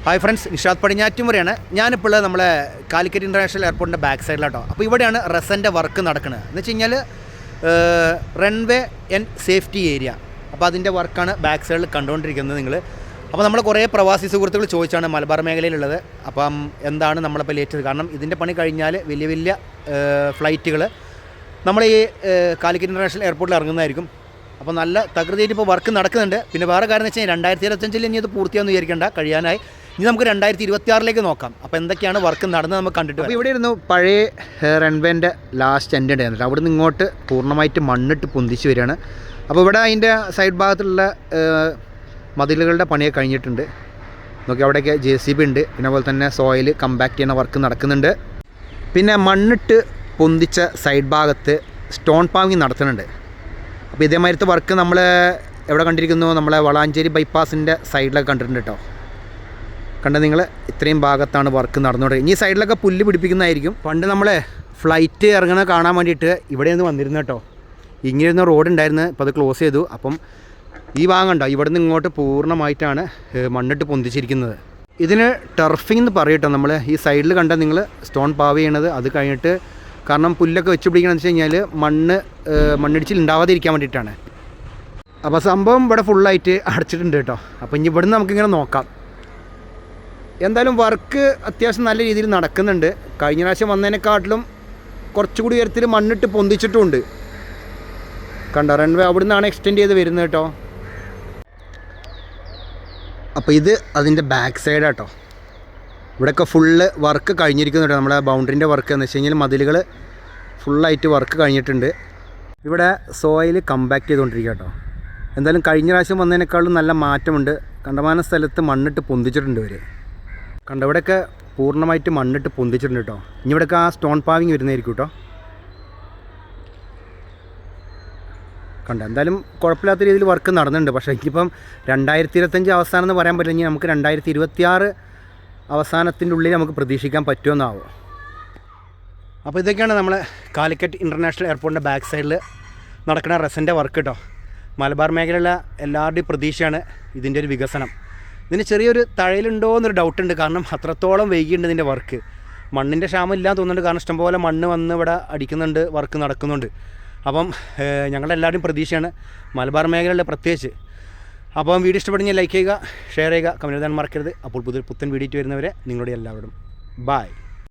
Hi friends, Nishad പടിഞ്ഞാറ്റുമുറയാണ്. ഞാനിപ്പോൾ നമ്മളെ Calicut international എയർപോർട്ടിൻ്റെ ബാക്ക് സൈഡിലാട്ടോ. അപ്പോൾ ഇവിടെയാണ് റെസൻ്റെ വർക്ക് നടക്കുന്നത്. എന്ന് വെച്ച് കഴിഞ്ഞാൽ റൺവേ ആൻഡ് സേഫ്റ്റി ഏരിയ. അപ്പോൾ അതിൻ്റെ വർക്കാണ് ബാക്ക് സൈഡിൽ കണ്ടുകൊണ്ടിരിക്കുന്നത് നിങ്ങൾ. അപ്പോൾ നമ്മൾ കുറേ പ്രവാസി സുഹൃത്തുക്കൾ ചോദിച്ചാണ് മലബാർ മേഖലയിലുള്ളത്. അപ്പം എന്താണ് നമ്മളിപ്പോൾ ലേറ്റസ്റ്റ്, കാരണം ഇതിൻ്റെ പണി കഴിഞ്ഞാൽ വലിയ വലിയ ഫ്ലൈറ്റുകൾ നമ്മൾ ഈ കാലിക്കറ്റ് ഇൻ്റർനാഷണൽ എയർപോർട്ടിൽ ഇറങ്ങുന്നതായിരിക്കും. അപ്പോൾ നല്ല തകൃതിയായിട്ട് ഇപ്പോൾ വർക്ക് നടക്കുന്നുണ്ട്. പിന്നെ വേറെ കാര്യം എന്ന് വെച്ച് കഴിഞ്ഞാൽ 2025 ഇനി അത് പൂർത്തിയാണെന്ന് വിചാരിക്കേണ്ട, കഴിയാനായി. ഇനി നമുക്ക് 2026 നോക്കാം. അപ്പോൾ എന്തൊക്കെയാണ് വർക്ക് നടന്നത് നമുക്ക് കണ്ടിട്ട്. അപ്പോൾ ഇവിടെ ഇരുന്നു പഴയ റൺവേൻ്റെ ലാസ്റ്റ് എൻഡ് ഉണ്ടായിരുന്നില്ല. അവിടെ നിന്ന് ഇങ്ങോട്ട് പൂർണ്ണമായിട്ട് മണ്ണിട്ട് പൊന്തിച്ച് വരികയാണ്. അപ്പോൾ ഇവിടെ അതിൻ്റെ സൈഡ് ഭാഗത്തുള്ള മതിലുകളുടെ പണിയൊക്കെ കഴിഞ്ഞിട്ടുണ്ട്. നോക്കി അവിടെയൊക്കെ JCB ഉണ്ട്. പിന്നെ അതുപോലെ തന്നെ സോയിൽ കമ്പാക്ട് ചെയ്യുന്ന വർക്ക് നടക്കുന്നുണ്ട്. പിന്നെ മണ്ണിട്ട് പൊന്തിച്ച സൈഡ് ഭാഗത്ത് സ്റ്റോൺ പാവിങ് നടത്തുന്നുണ്ട്. അപ്പോൾ ഇതേമാതിരത്തെ വർക്ക് നമ്മൾ എവിടെ കണ്ടിരിക്കുന്നു, നമ്മളെ വളാഞ്ചേരി ബൈപ്പാസിൻ്റെ സൈഡിലൊക്കെ കണ്ടിട്ടുണ്ട് കേട്ടോ. കണ്ട നിങ്ങൾ, ഇത്രയും ഭാഗത്താണ് വർക്ക് നടന്നുകൊണ്ടിരിക്കുന്നത്. ഈ സൈഡിലൊക്കെ പുല്ല് പിടിപ്പിക്കുന്നതായിരിക്കും. പണ്ട് നമ്മൾ ഫ്ലൈറ്റ് ഇറങ്ങുന്നത് കാണാൻ വേണ്ടിയിട്ട് ഇവിടെ നിന്ന് വന്നിരുന്നു കേട്ടോ. ഇങ്ങനെയിരുന്ന റോഡ് ഉണ്ടായിരുന്നു, ഇപ്പോൾ അത് ക്ലോസ് ചെയ്തു. അപ്പം ഈ ഭാഗം കണ്ടോ, ഇവിടെ നിന്ന് ഇങ്ങോട്ട് പൂർണ്ണമായിട്ടാണ് മണ്ണിട്ട് പൊന്തിച്ചിരിക്കുന്നത്. ഇതിന് ടർഫിംഗ് എന്ന് പറയും കേട്ടോ. നമ്മൾ ഈ സൈഡിൽ കണ്ട നിങ്ങൾ സ്റ്റോൺ പാവ് ചെയ്യണത്, അത് കഴിഞ്ഞിട്ട് കാരണം പുല്ലൊക്കെ വെച്ച് പിടിക്കണമെന്ന് വെച്ച് കഴിഞ്ഞാൽ മണ്ണിടിച്ചിൽ ഉണ്ടാവാതിരിക്കാൻ വേണ്ടിയിട്ടാണ്. അപ്പോൾ സംഭവം ഇവിടെ ഫുള്ളായിട്ട് അടച്ചിട്ടുണ്ട് കേട്ടോ. അപ്പോൾ ഇനി ഇവിടുന്ന് നമുക്കിങ്ങനെ നോക്കാം. എന്തായാലും വർക്ക് അത്യാവശ്യം നല്ല രീതിയിൽ നടക്കുന്നുണ്ട്. കഴിഞ്ഞ പ്രാവശ്യം വന്നതിനെക്കാട്ടിലും കുറച്ചുകൂടി ഉയരത്തിൽ മണ്ണിട്ട് പൊന്തിച്ചിട്ടുമുണ്ട്. കണ്ടോ, റൺവേ അവിടെ നിന്നാണ് എക്സ്റ്റെൻഡ് ചെയ്ത് വരുന്നത് കേട്ടോ. അപ്പോൾ ഇത് അതിൻ്റെ ബാക്ക് സൈഡ് കേട്ടോ. ഇവിടെയൊക്കെ ഫുള്ള് വർക്ക് കഴിഞ്ഞിരിക്കുന്നുണ്ട്. നമ്മുടെ ബൗണ്ടറിൻ്റെ വർക്ക് എന്ന് വെച്ച് കഴിഞ്ഞാൽ മതിലുകൾ ഫുള്ളായിട്ട് വർക്ക് കഴിഞ്ഞിട്ടുണ്ട്. ഇവിടെ സോയിൽ കമ്പാക്ട് ചെയ്തുകൊണ്ടിരിക്കുക കേട്ടോ. എന്തായാലും കഴിഞ്ഞ പ്രാവശ്യം വന്നതിനേക്കാളും നല്ല മാറ്റമുണ്ട്. കണ്ടമാന സ്ഥലത്ത് മണ്ണിട്ട് പൊന്തിച്ചിട്ടുണ്ട് ഇവർ. കണ്ട, ഇവിടെയൊക്കെ പൂർണ്ണമായിട്ട് മണ്ണിട്ട് പൊന്തിച്ചിട്ടുണ്ട് കേട്ടോ. ഇനി ഇവിടെയൊക്കെ ആ സ്റ്റോൺ പാവിങ് വരുന്നതായിരിക്കും കേട്ടോ. കണ്ട, എന്തായാലും കുഴപ്പമില്ലാത്ത രീതിയിൽ വർക്ക് നടന്നുണ്ട്. പക്ഷേ എനിക്കിപ്പം 2025 അവസാനം എന്ന് പറയാൻ പറ്റില്ല. ഇനി നമുക്ക് 2026 അവസാനത്തിൻ്റെ ഉള്ളിൽ നമുക്ക് പ്രതീക്ഷിക്കാൻ പറ്റുമെന്നാവും. അപ്പോൾ ഇതൊക്കെയാണ് നമ്മൾ കാലിക്കറ്റ് ഇൻ്റർനാഷണൽ എയർപോർട്ടിൻ്റെ ബാക്ക് സൈഡിൽ നടക്കുന്ന റെസൻ്റെ വർക്ക് കേട്ടോ. മലബാർ മേഖലയിലുള്ള എല്ലാവരുടെയും പ്രതീക്ഷയാണ് ഇതിൻ്റെ ഒരു വികസനം. ഇതിന് ചെറിയൊരു തഴയിലുണ്ടോ എന്നൊരു ഡൗട്ടുണ്ട്. കാരണം അത്രത്തോളം വൈകിയുണ്ട് ഇതിൻ്റെ വർക്ക്. മണ്ണിൻ്റെ ക്ഷാമം ഇല്ലാന്ന് തോന്നുന്നുണ്ട്. കാരണം ഇഷ്ടംപോലെ മണ്ണ് വന്ന് ഇവിടെ അടിക്കുന്നുണ്ട്, വർക്ക് നടക്കുന്നുണ്ട്. അപ്പം ഞങ്ങളുടെ എല്ലാവരുടെയും പ്രതീക്ഷയാണ് മലബാർ മേഖലയിൽ പ്രത്യേകിച്ച്. അപ്പം വീഡിയോ ഇഷ്ടപ്പെടുന്ന ലൈക്ക് ചെയ്യുക, ഷെയർ ചെയ്യുക, കമൻറ്റ് എഴുതാൻ മറക്കരുത്. അപ്പോൾ പുതിയ പുത്തൻ വീഡിയോ വരുന്നവരെ നിങ്ങളുടെ എല്ലാവരും ബൈ.